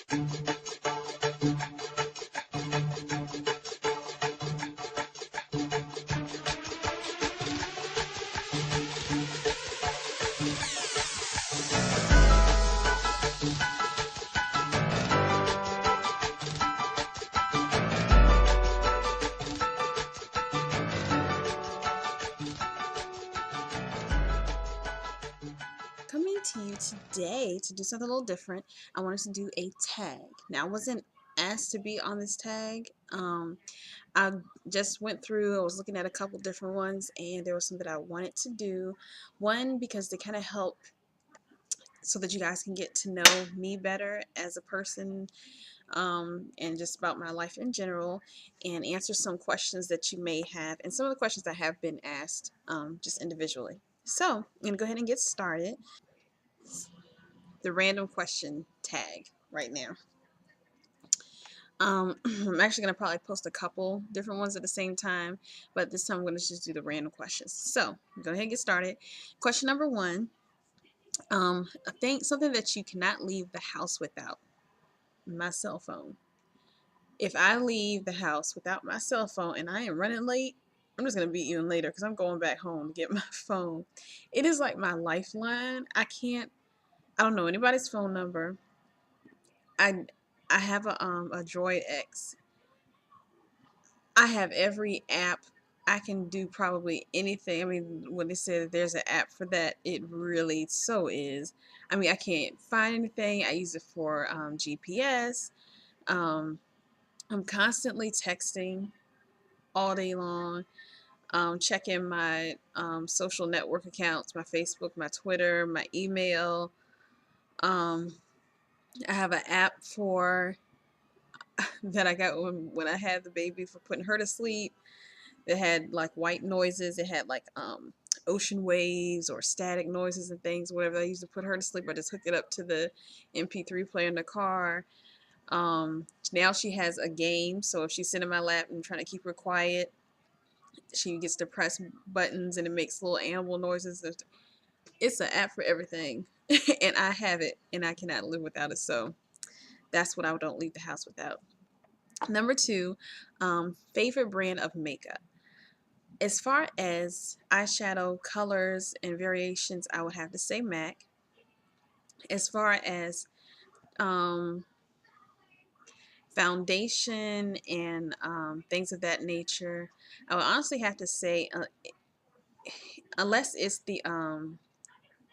Coming to you today to do something a little different. I wanted to do a tag. Now, I wasn't asked to be on this tag. I just went through, I was looking at a couple different ones, and there was some that I wanted to do. One, because they kind of help so that you guys can get to know me better as a person, and just about my life in general, and answer some questions that you may have, and some of the questions that have been asked, just individually. So I'm going to go ahead and get started. The random question tag right now. I'm actually going to probably post a couple different ones at the same time, but this time I'm going to just do the random questions. So go ahead and get started. Question number one. Something that you cannot leave the house without. My cell phone. If I leave the house without my cell phone and I am running late, I'm just going to be even later because I'm going back home to get my phone. It is like my lifeline. I don't know anybody's phone number. I I have a Droid X. I have every app. I can do probably anything. I mean, when they say that there's an app for that, it really so is. I mean, I can't find anything. I use it for GPS. Um, I'm constantly texting all day long, checking my social network accounts, my Facebook, my Twitter, my email. Um, I have an app for that I got when I had the baby for putting her to sleep. It had like white noises. It had like ocean waves or static noises and things, whatever I used to put her to sleep. I just hooked it up to the MP3 player in the car. Now she has a game, so if she's sitting in my lap and I'm trying to keep her quiet, she gets to press buttons and it makes little animal noises. It's an app for everything, and I have it, and I cannot live without it. So that's what I don't leave the house without. Number two, favorite brand of makeup. As far as eyeshadow colors and variations, I would have to say MAC. As far as um, foundation and things of that nature, I would honestly have to say, unless it's the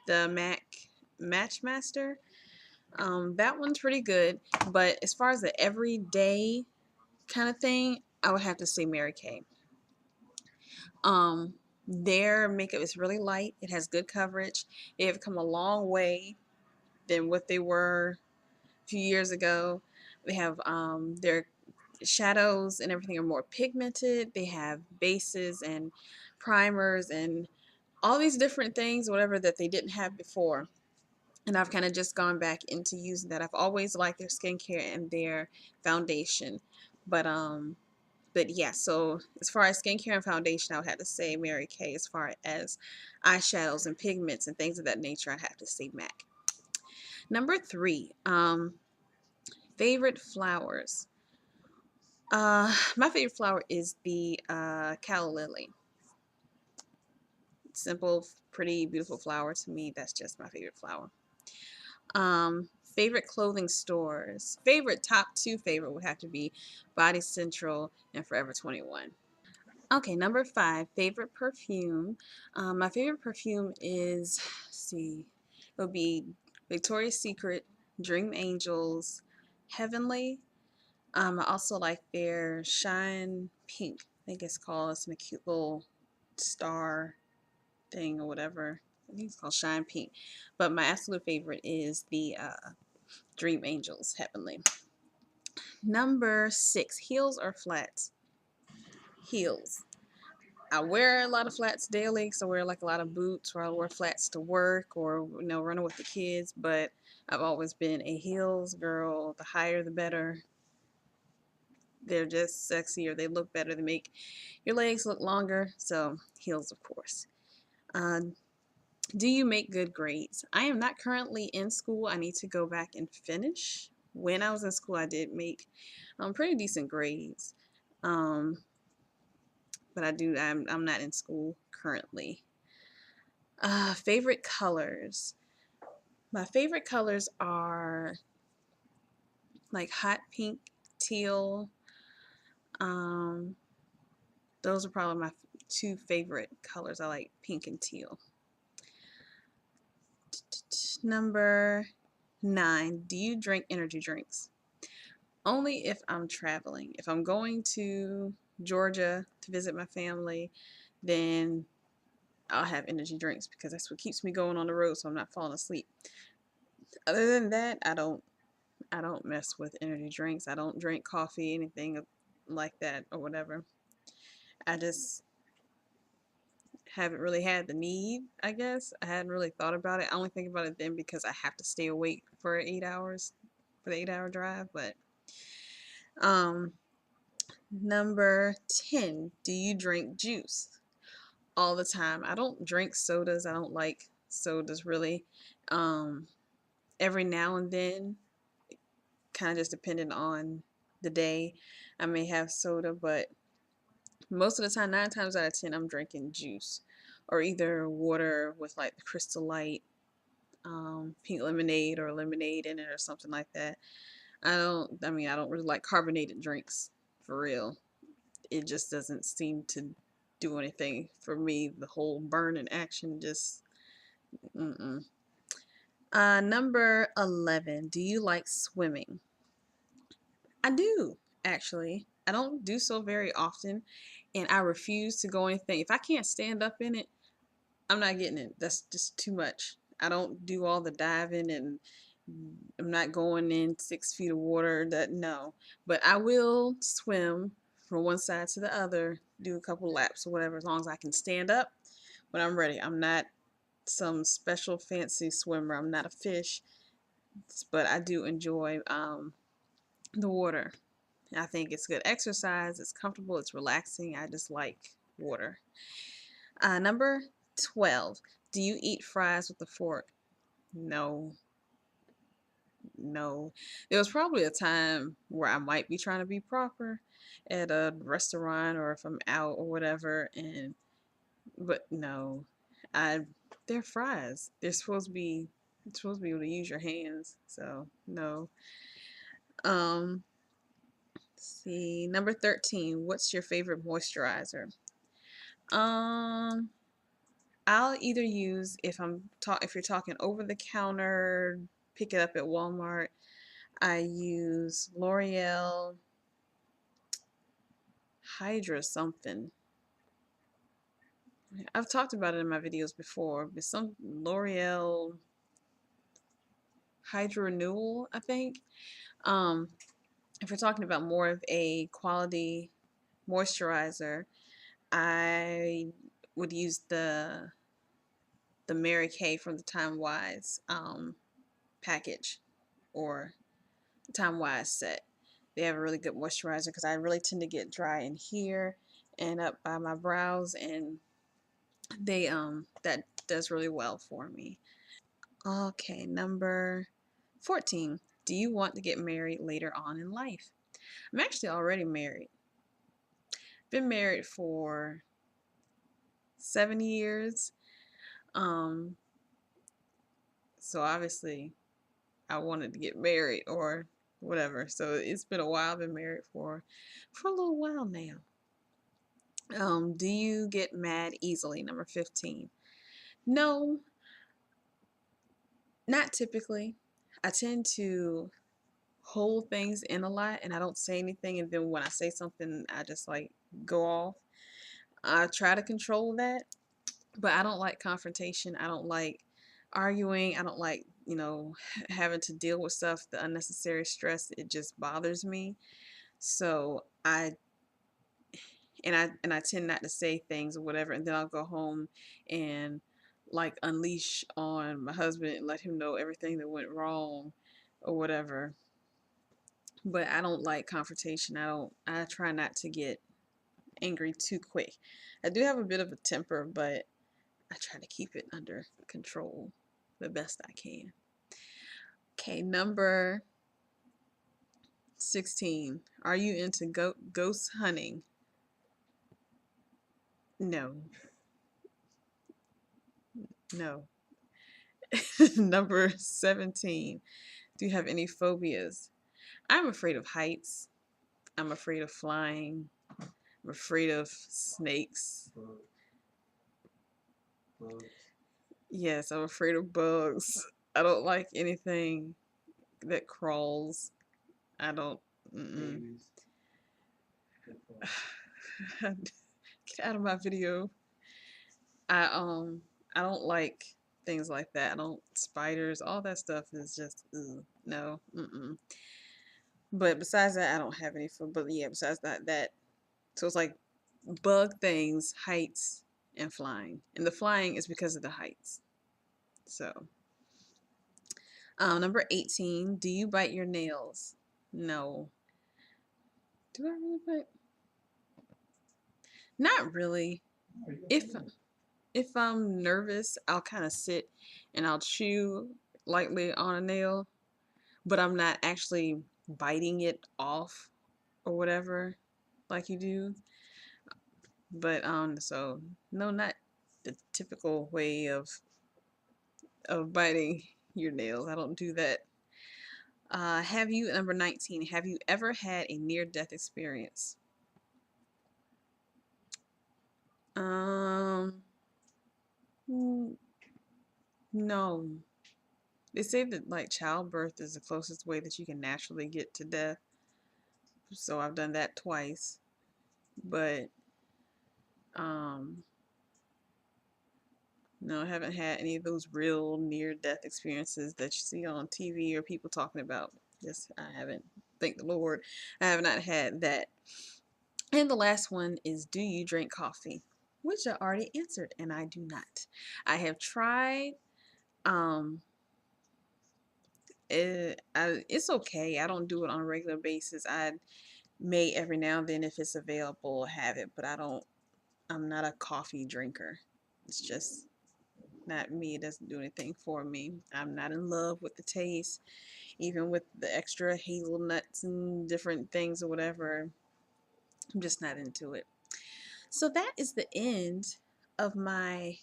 MAC Matchmaster, that one's pretty good. But as far as the everyday kind of thing, I would have to say Mary Kay. Um, their makeup is really light. It has good coverage. They have come a long way than what they were a few years ago. They have their shadows and everything are more pigmented. They have bases and primers and all these different things, whatever that they didn't have before. And I've kind of just gone back into using that. I've always liked their skincare and their foundation, but yeah. So as far as skincare and foundation, I would have to say Mary Kay. As far as eyeshadows and pigments and things of that nature, I have to say MAC. Number three, favorite flowers. My favorite flower is the calla lily. Simple, pretty, beautiful flower to me. That's just my favorite flower. Favorite clothing stores. Favorite top two favorite would have to be Body Central and Forever 21. Okay, number five, favorite perfume. My favorite perfume is, let's see, it would be Victoria's Secret, Dream Angels, Heavenly. I also like their Shine Pink. I think it's called. It's in a cute little star thing or whatever. I think it's called Shine Pink. But my absolute favorite is the Dream Angels Heavenly. Number six, heels or flats? Heels. I wear a lot of flats daily, so I wear like a lot of boots, or I wear flats to work, or running with the kids. But I've always been a heels girl. The higher, the better. They're just sexier. They look better. They make your legs look longer. So heels, of course. Uh, do you make good grades? I am not currently in school. I need to go back and finish. when I was in school, I did make pretty decent grades. Um, but I'm not in school currently. Favorite colors. My favorite colors are like hot pink, teal. Um, those are probably my two favorite colors. I like pink and teal. Number 9. Do you drink energy drinks? Only if I'm traveling. If I'm going to Georgia to visit my family, then I'll have energy drinks because that's what keeps me going on the road so I'm not falling asleep. Other than that, I don't mess with energy drinks. I don't drink coffee, anything like that or whatever. I just haven't really had the need, I guess. I hadn't really thought about it. I only think about it then because I have to stay awake for 8 hours, for the 8 hour drive. But um number 10, do you drink juice? All the time. I don't drink sodas. I don't like sodas really. Um every now and then, kind of just depending on the day, I may have soda, but most of the time, 9 times out of 10, I'm drinking juice or either water with like the Crystal Light, pink lemonade or lemonade in it or something like that. I don't really like carbonated drinks for real. It just doesn't seem to do anything for me. The whole burn and action just, mm-mm. Number 11, do you like swimming? I do, actually. I don't do so very often, and I refuse to go anything. If I can't stand up in it, I'm not getting it. That's just too much. I don't do all the diving, and I'm not going in 6 feet of water. That no, but I will swim from one side to the other, do a couple laps or whatever, as long as I can stand up when I'm ready. I'm not some special fancy swimmer. I'm not a fish, but I do enjoy the water. I think it's good exercise. It's comfortable. It's relaxing. I just like water. Number 12. Do you eat fries with a fork? No. No. There was probably a time where I might be trying to be proper at a restaurant or if I'm out or whatever, and but no. I they're fries. They're supposed to be able to use your hands. So no. Um let's see. Number 13. What's your favorite moisturizer? Um I'll either use, if you're talking over the counter, pick it up at Walmart. I use L'Oreal Hydra something. I've talked about it in my videos before, but some L'Oreal Hydra Renewal, I think. Um, if we're talking about more of a quality moisturizer, I would use the Mary Kay from the Time Wise package or Time Wise set. They have a really good moisturizer because I really tend to get dry in here and up by my brows, and they that does really well for me. Okay, number 14. Do you want to get married later on in life? I'm actually already married. Been married for 7 years. Um, so obviously I wanted to get married or whatever. So it's been a while. I've been married for a little while now. Do you get mad easily? Number 15. No, not typically. I tend to hold things in a lot and I don't say anything, and then when I say something I just like go off. I try to control that, but I don't like confrontation. I don't like arguing. I don't like, having to deal with stuff, the unnecessary stress. It just bothers me. So I tend not to say things or whatever, and then I'll go home and like unleash on my husband and let him know everything that went wrong or whatever. But I don't like confrontation. I try not to get angry too quick. I do have a bit of a temper, but I try to keep it under control the best I can. Okay, number 16. Are you into ghost hunting? No. No. Number 17. Do you have any phobias? I'm afraid of heights. I'm afraid of flying. I'm afraid of snakes. Bugs. Yes, I'm afraid of bugs. I don't like anything that crawls. I don't. Mm-mm. Babies. Get out of my video. I um I don't like things like that. I don't spiders. All that stuff is just no. Mm-mm. But besides that, I don't have any food. But yeah, besides that, so it's like bug things, heights, and flying. And the flying is because of the heights. So, number 18. Do you bite your nails? No. Do I really bite? Not really. If if I'm nervous, I'll kind of sit and I'll chew lightly on a nail, but I'm not actually biting it off or whatever like you do. But so no, not the typical way of biting your nails. I don't do that. Have you, number 19, have you ever had a near-death experience? Um, no. They say that like childbirth is the closest way that you can naturally get to death. So I've done that twice. But um, no, I haven't had any of those real near-death experiences that you see on TV or people talking about. Yes, I haven't. Thank the Lord. I have not had that. And the last one is, do you drink coffee? Which I already answered, and I do not. I have tried. Um, it's okay. I don't do it on a regular basis. I may every now and then, if it's available, have it, but I don't. I'm not a coffee drinker. It's just not me. It doesn't do anything for me. I'm not in love with the taste, even with the extra hazelnuts and different things or whatever. I'm just not into it. So that is the end of my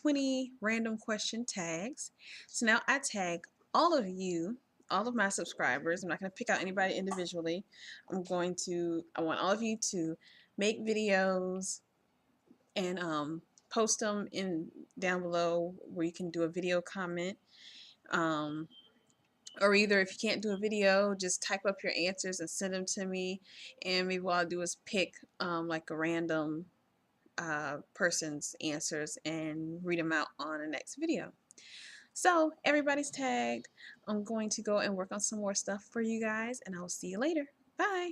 20 random question tags. So now I tag all of you, all of my subscribers. I'm not going to pick out anybody individually. I want all of you to make videos and post them in down below where you can do a video comment. Um, or either if you can't do a video, just type up your answers and send them to me. And maybe what I'll do is pick like a random person's answers and read them out on the next video. So everybody's tagged. I'm going to go and work on some more stuff for you guys, and I'll see you later. Bye.